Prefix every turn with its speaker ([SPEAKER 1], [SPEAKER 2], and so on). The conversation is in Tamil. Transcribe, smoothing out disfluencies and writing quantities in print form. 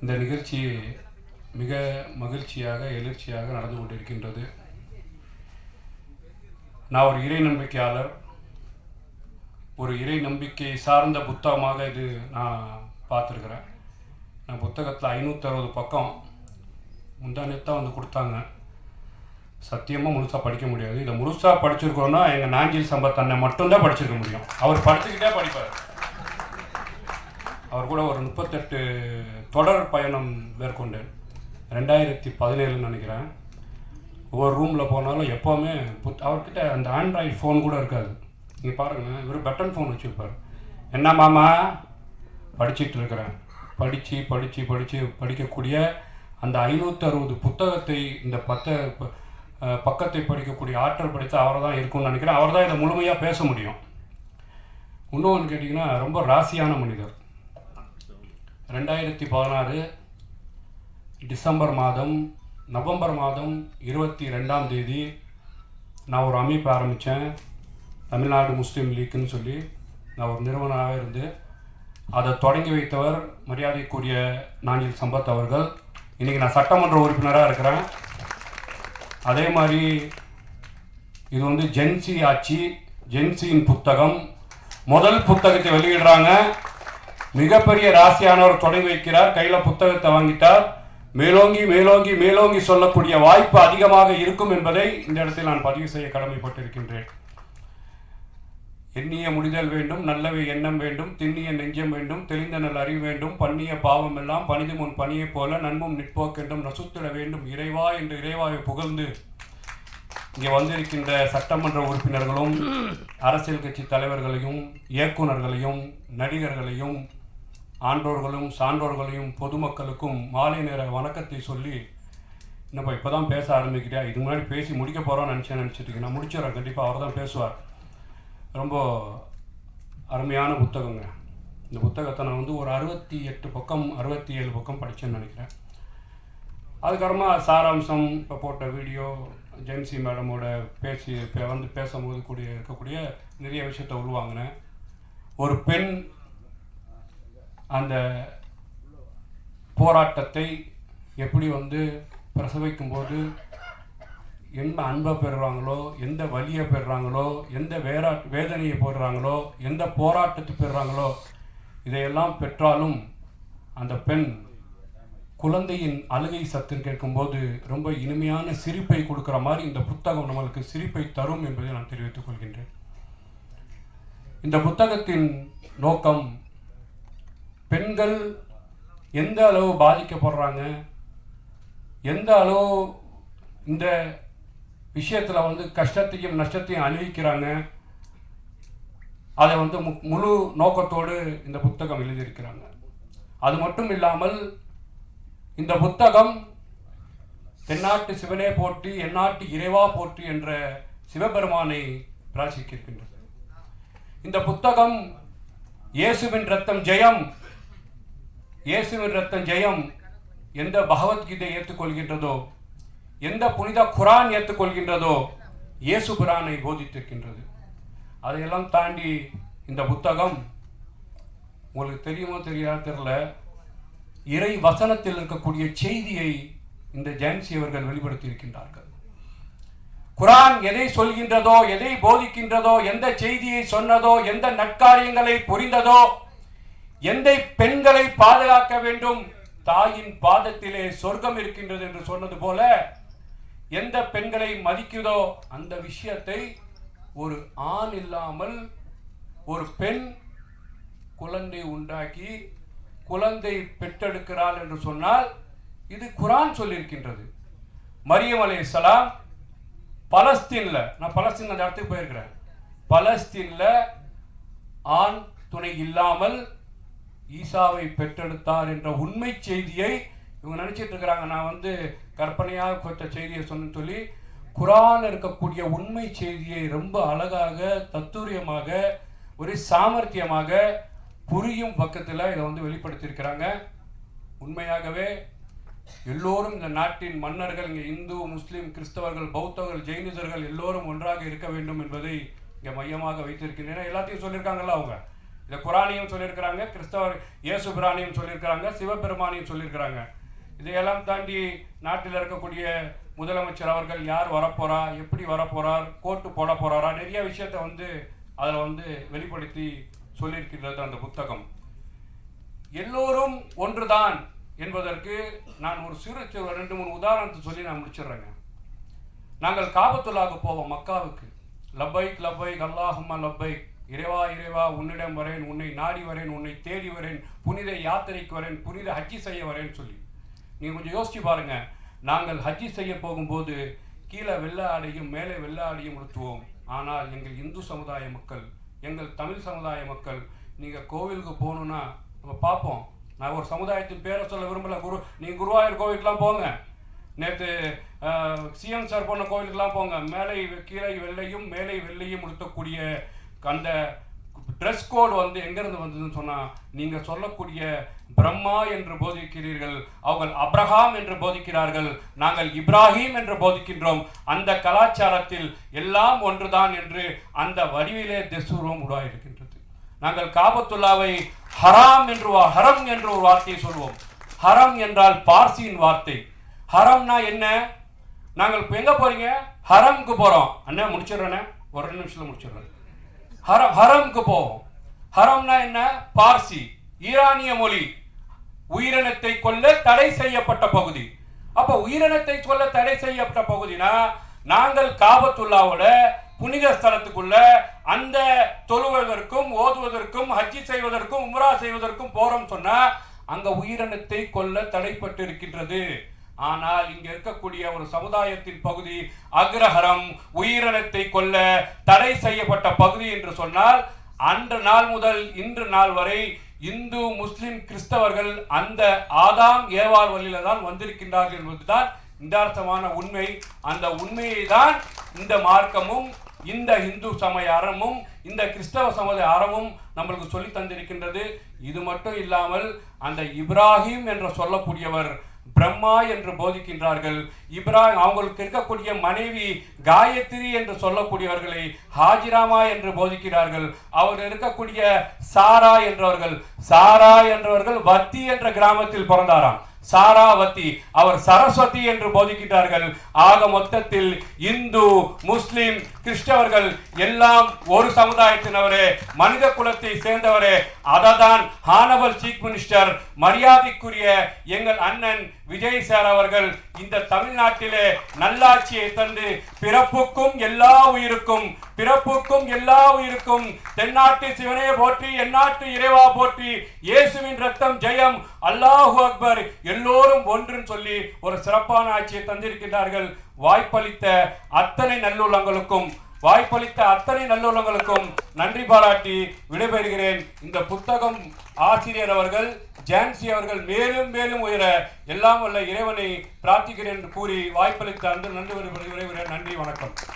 [SPEAKER 1] இந்த நிகழ்ச்சி மிக மகிழ்ச்சியாக எழுச்சியாக நடந்து கொண்டிருக்கின்றது. நான் ஒரு இறை நம்பிக்கையாளர். ஒரு இறை நம்பிக்கை சார்ந்த புத்தகமாக இது நான் பார்த்துருக்குறேன். நான் புத்தகத்தில் 560 பக்கம் முந்தானத்தான் வந்து கொடுத்தாங்க. சத்தியமாக முழுசாக படிக்க முடியாது. இதை முழுசாக படிச்சிருக்கோன்னா எங்கள் நாஞ்சில் சம்பத் அண்ணன் மட்டும்தான் படிச்சிருக்க முடியும். அவர் படிச்சுக்கிட்டே படிப்பார். அவர் கூட ஒரு 38 தொடர் பயணம் மேற்கொண்டேன். 2017 நினைக்கிறேன். ஒவ்வொரு ரூமில் போனாலும் எப்போவுமே அவர்கிட்ட அந்த ஆண்ட்ராய்டு ஃபோன் கூட இருக்காது. நீங்கள் பாருங்கள், இவர் பட்டன் ஃபோன் வச்சுருப்பார். என்ன மாமா படிச்சுட்டு இருக்கிறேன். படிக்கக்கூடிய அந்த 560 புத்தகத்தை இந்த பக்கத்தை படிக்கக்கூடிய ஆற்றல் படித்து அவரை தான் இருக்கும்னு நினைக்கிறேன். அவர் தான் இதை முழுமையாக பேச முடியும். இன்னொன்று கேட்டிங்கன்னா, ரொம்ப ராசியான மனிதர். 2016 டிசம்பர் மாதம் நவம்பர் மாதம் 22ஆம் தேதி நான் ஒரு அமைப்பு ஆரம்பித்தேன். தமிழ்நாடு முஸ்லீம் லீக்குன்னு சொல்லி நான் ஒரு நிறுவனமாக இருந்து அதை தொடங்கி வைத்தவர் மரியாதைக்குரிய நாஞ்சில் சம்பத் அவர்கள். இன்றைக்கி நான் சட்டமன்ற உறுப்பினராக இருக்கிறேன். அதே மாதிரி இது வந்து ஜென்சி ஆட்சி, ஜென்சியின் புத்தகம், முதல் புத்தகத்தை வெளியிடுறாங்க. மிகப்பெரிய ராசியானவர் தொடங்கி வைக்கிறார். கையில் புத்தகத்தை வாங்கிட்டார். மேலோங்கி மேலோங்கி மேலோங்கி சொல்லக்கூடிய வாய்ப்பு அதிகமாக இருக்கும் என்பதை இந்த இடத்தில் நான் பதிவு செய்ய கடமைப்பட்டிருக்கின்றேன். எண்ணிய முடிதல் வேண்டும், நல்லவை எண்ணம் வேண்டும், திண்ணிய நெஞ்சம் வேண்டும், தெளிந்த நல் அறிவு வேண்டும், பண்ணிய பாவம் எல்லாம் பணிது முன் பணியைப் போல நன்மும் நிற்போக்கென்றும் நசுத்திட வேண்டும் இறைவா என்று இறைவாவை புகழ்ந்து இங்கே வந்திருக்கின்ற சட்டமன்ற உறுப்பினர்களும் அரசியல் கட்சி தலைவர்களையும் இயக்குநர்களையும் நடிகர்களையும் ஆன்றோர்களும் சான்றோர்களையும் பொதுமக்களுக்கும் மாலை நேர வணக்கத்தை சொல்லி, என்னப்பா இப்போ தான் பேச ஆரம்பிக்கிட்டா, இதுக்கு முன்னாடி பேசி முடிக்க போகிறோன்னு நினச்சிட்டு நான் முடிச்சிடறேன். கண்டிப்பாக அவர் தான் பேசுவார். ரொம்ப அருமையான புத்தகங்க. இந்த புத்தகத்தை நான் வந்து ஒரு 68 பக்கம் 67 பக்கம் படித்தேன்னு நினைக்கிறேன். அதுக்கப்புறமா சாராம்சம் இப்போ போட்ட வீடியோ ஜென்சி மேடமோட பேசும்போது இருக்கக்கூடிய நிறைய விஷயத்தை உருவாங்கினேன். ஒரு பெண் அந்த போராட்டத்தை எப்படி வந்து பிரசவிக்கும்போது என்ன அன்பை பெறுறாங்களோ, எந்த வலியை பெறுறாங்களோ, எந்த வேதனையை போடுறாங்களோ, எந்த போராட்டத்தை பெறுறாங்களோ, இதையெல்லாம் பெற்றாலும் அந்த பெண் குழந்தையின் அழுகை சத்தம் கேட்கும்போது ரொம்ப இனிமையான சிரிப்பை கொடுக்குற மாதிரி இந்த புத்தகம் நம்மளுக்கு சிரிப்பை தரும் என்பதை நான் தெரிவித்துக் கொள்கின்றேன். இந்த புத்தகத்தின் நோக்கம், பெண்கள் எந்த அளவு பாதிக்கப்படுறாங்க, எந்த அளவு இந்த விஷயத்தில் வந்து கஷ்டத்தையும் நஷ்டத்தையும் அனுபவிக்கிறாங்க, அதை வந்து முழு நோக்கத்தோடு இந்த புத்தகம் எழுதியிருக்கிறாங்க. அது மட்டும் இல்லாமல் இந்த புத்தகம் தென்னாட்டு சிவனே போற்றி எந்நாட்டு இறைவா போற்றி என்ற சிவபெருமானை பிரார்த்திக்கின்றது. இந்த புத்தகம் இயேசுவின் ரத்தம் ஜெயம், இயேசுவின் ரத்தம் ஜெயம் எந்த பகவத்கீதை ஏற்றுக்கொள்கின்றதோ, எந்த புனித குரான் ஏற்றுக்கொள்கின்றதோ, இயேசு குரானை போதித்திருக்கின்றது. அதையெல்லாம் தாண்டி இந்த புத்தகம் உங்களுக்கு தெரியுமோ தெரியாத தெரியல, இறை வசனத்தில் இருக்கக்கூடிய செய்தியை இந்த ஜென்சி அவர்கள் வெளிப்படுத்தி இருக்கின்றார்கள். குரான் எதை சொல்கின்றதோ, எதை போதிக்கின்றதோ, எந்த செய்தியை சொன்னதோ, எந்த நற்காரியங்களை புரிந்ததோ, எந்த பெண்களை பாதுகாக்க வேண்டும், தாயின் பாதத்திலே சொர்க்கம் இருக்கின்றது என்று சொன்னது போல, எந்த பெண்களை மதிக்குதோ அந்த விஷயத்தை ஒரு ஆண் இல்லாமல் ஒரு பெண் குழந்தை உண்டாக்கி குழந்தை பெற்றெடுக்கிறாள் என்று சொன்னால் இது குரான் சொல்லியிருக்கின்றது. மரியம் அலைஹிஸ்ஸலாம் பலஸ்தீன்ல, நான் பலஸ்தீன் அந்த இடத்துக்கு போயிருக்கிறேன், பலஸ்தீன்ல ஆண் துணை இல்லாமல் ஈசாவை பெற்றெடுத்தார் என்ற உண்மை செய்தியை இவங்க நினைச்சிட்டு இருக்கிறாங்க. நான் வந்து கற்பனையாக கொடுத்த செய்தியை சொன்னு சொல்லி குரான் இருக்கக்கூடிய உண்மை செய்தியை ரொம்ப அழகாக தத்துரியமாக ஒரு சாமர்த்தியமாக புரியும் பக்கத்தில் இதை வந்து வெளிப்படுத்தியிருக்கிறாங்க. உண்மையாகவே எல்லோரும் இந்த நாட்டின் மன்னர்கள், இங்கே இந்து முஸ்லீம் கிறிஸ்தவர்கள் பௌத்தர்கள் ஜெயினிசர்கள் எல்லோரும் ஒன்றாக இருக்க வேண்டும் என்பதை இங்கே மையமாக வைத்திருக்கின்றன. எல்லாத்தையும் சொல்லியிருக்காங்கல்ல அவங்க, இதை குரானையும் சொல்லியிருக்கிறாங்க, கிறிஸ்தவர் இயேசு பிரானையும் சொல்லியிருக்கிறாங்க, சிவபெருமானையும் சொல்லியிருக்கிறாங்க. இதையெல்லாம் தாண்டி நாட்டில் இருக்கக்கூடிய முதலமைச்சர் அவர்கள் யார் வரப்போறா, எப்படி வரப்போறார், கோட்டு போட போறாரா, நிறைய விஷயத்தை அதில் வெளிப்படுத்தி சொல்லியிருக்கிறது அந்த புத்தகம். எல்லோரும் ஒன்றுதான் என்பதற்கு நான் ஒரு சிறு 2-3 உதாரணத்தை சொல்லி நான் முடிச்சிடுறேங்க. நாங்கள் காபத்துல்லாவுக்கு போவோம், மக்காவுக்கு. லப்பைக் லப்பைக் அல்லாஹும்ம லப்பைக், இறைவா இறைவா உன்னிடம் வரேன், உன்னை நாடி வரேன், உன்னை தேடி வரேன், புனித யாத்திரைக்கு வரேன், புனித ஹஜ்ஜி செய்ய வரேன்னு சொல்லி. நீங்கள் கொஞ்சம் யோசிச்சு பாருங்க. நாங்கள் ஹஜ்ஜி செய்ய போகும்போது கீழே வெள்ளை ஆடையும் மேலே வெள்ளை ஆடையும் உடுத்துவோம். ஆனால் எங்கள் இந்து சமுதாய மக்கள், எங்கள் தமிழ் சமுதாய மக்கள், நீங்கள் கோவிலுக்கு போகணுன்னா நம்ம பார்ப்போம். நான் ஒரு சமுதாயத்தின் பேரை சொல்ல விரும்பல. நீங்கள் குருவாயூர் கோவிலுக்கெலாம் போங்க, நேற்று சிஎம் சார் போன கோவிலுக்கெல்லாம் போங்க, மேலே கீழே வெள்ளையும் மேலே வெள்ளையும் உடுத்தக்கூடிய அந்த ட்ரெஸ் கோடு எங்கிருந்து வந்ததுன்னு சொன்னால், நீங்கள் சொல்லக்கூடிய பிரம்மா என்று போதிக்கிறீர்கள், அவர்கள் அப்ரஹாம் என்று போதிக்கிறார்கள், நாங்கள் இப்ராஹிம் என்று போதிக்கின்றோம். அந்த கலாச்சாரத்தில் எல்லாம் ஒன்றுதான் என்று அந்த வடிவிலே தெசூர்வம் உருவாயிருக்கின்றது. நாங்கள் காபத்துல்லாவை ஹராம் என்று ஒரு வார்த்தையை சொல்வோம். ஹரம் என்றால் பார்சியின் வார்த்தை. ஹரம்னா என்ன? நாங்கள் இப்போ எங்கே போறீங்க? ஹரம்க்கு போகிறோம். அண்ணா முடிச்சிடுறேண்ணே, ஒரு 2 நிமிஷத்தில் முடிச்சிடுறேன். ஹரம்க்கு போவோம். ஹரம்னா என்ன? பார்சி, ஈரானிய மொழி. உயிரினத்தை கொல்ல தடை செய்யப்பட்ட பகுதி. அப்ப உயிரினத்தை கொல்ல தடை செய்யப்பட்ட பகுதினா, நாங்கள் காபத்துல்லாவோட புனித ஸ்தலத்துக்குள்ள அந்த தொழுவதற்கும் ஓதுவதற்கும் ஹஜ்ஜி செய்வதற்கும் உம்ரா செய்வதற்கும் போறோம் சொன்னா, அங்க உயிரினத்தை கொல்ல தடைப்பட்டு இருக்கின்றது. ஆனால் இங்க இருக்கக்கூடிய ஒரு சமுதாயத்தின் பகுதி அக்ரஹரம், உயிரினத்தை கொல்ல தடை செய்யப்பட்ட பகுதி என்று சொன்னால், அன்று நாள் முதல் இன்று நாள் வரை இந்து முஸ்லிம் கிறிஸ்தவர்கள் அந்த ஆதாம் ஏவாள் வழியில தான் வந்திருக்கின்றார்கள் என்பதுதான் யதார்த்தமான உண்மை. அந்த உண்மையை தான் இந்த மார்க்கமும் இந்த இந்து சமய அறமும் இந்த கிறிஸ்தவ சமுதாய அறமும் நம்மளுக்கு சொல்லி தந்திருக்கின்றது. இது மட்டும் இல்லாமல் அந்த இப்ராஹிம் என்று சொல்லக்கூடியவர் பிரம்மா என்று போதிக்கின்றார்கள். இப்ராஹிம் அவங்களுக்கு இருக்கக்கூடிய மனைவி காயத்ரி என்று சொல்லக்கூடியவர்களை ஹாஜிராமா என்று போதிக்கிறார்கள். அவர் இருக்கக்கூடிய சாரா என்றவர்கள் வத்தி என்ற கிராமத்தில் பிறந்தாராம். சாராவதி, அவர் சரஸ்வதி என்று போதிக்கிறார்கள். ஆக மொத்தத்தில் இந்து முஸ்லிம் கிறிஸ்தவர்கள் எல்லாம் ஒரு சமுதாயத்தினவரே, மனித குலத்தை சேர்ந்தவரே. அததான் ஹானபல் சீஃப் மினிஸ்டர் மரியாதைக்குரிய எங்கள் அண்ணன் விஜய் சார் அவர்கள் இந்த தமிழ்நாட்டிலே நல்லாட்சியை தந்து பிறப்புக்கும் எல்லா உயிருக்கும் தென்னாட்டு சிவனே போற்றி, எந்நாட்டு இறைவா போற்றி, இயேசுவின் ரத்தம் ஜெயம், அல்லாஹு அக்பர், எல்லோரும் ஒன்றுன்னு சொல்லி ஒரு சிறப்பான ஆட்சியை தந்திருக்கிறார்கள். வாய்ப்பளித்த அத்தனை நல்லுள்ளங்களுக்கும் நன்றி பாராட்டி விடைபெறுகிறேன். இந்த புத்தகம் ஆசிரியர் அவர்கள் ஜான்சி அவர்கள் மேலும் மேலும் உயர எல்லாம் வல்ல இறைவனை பிரார்த்திக்கிறேன் என்று கூறி வாய்ப்பளித்த அன்று நன்றி விடைபெறுகிறேன். நன்றி, வணக்கம்.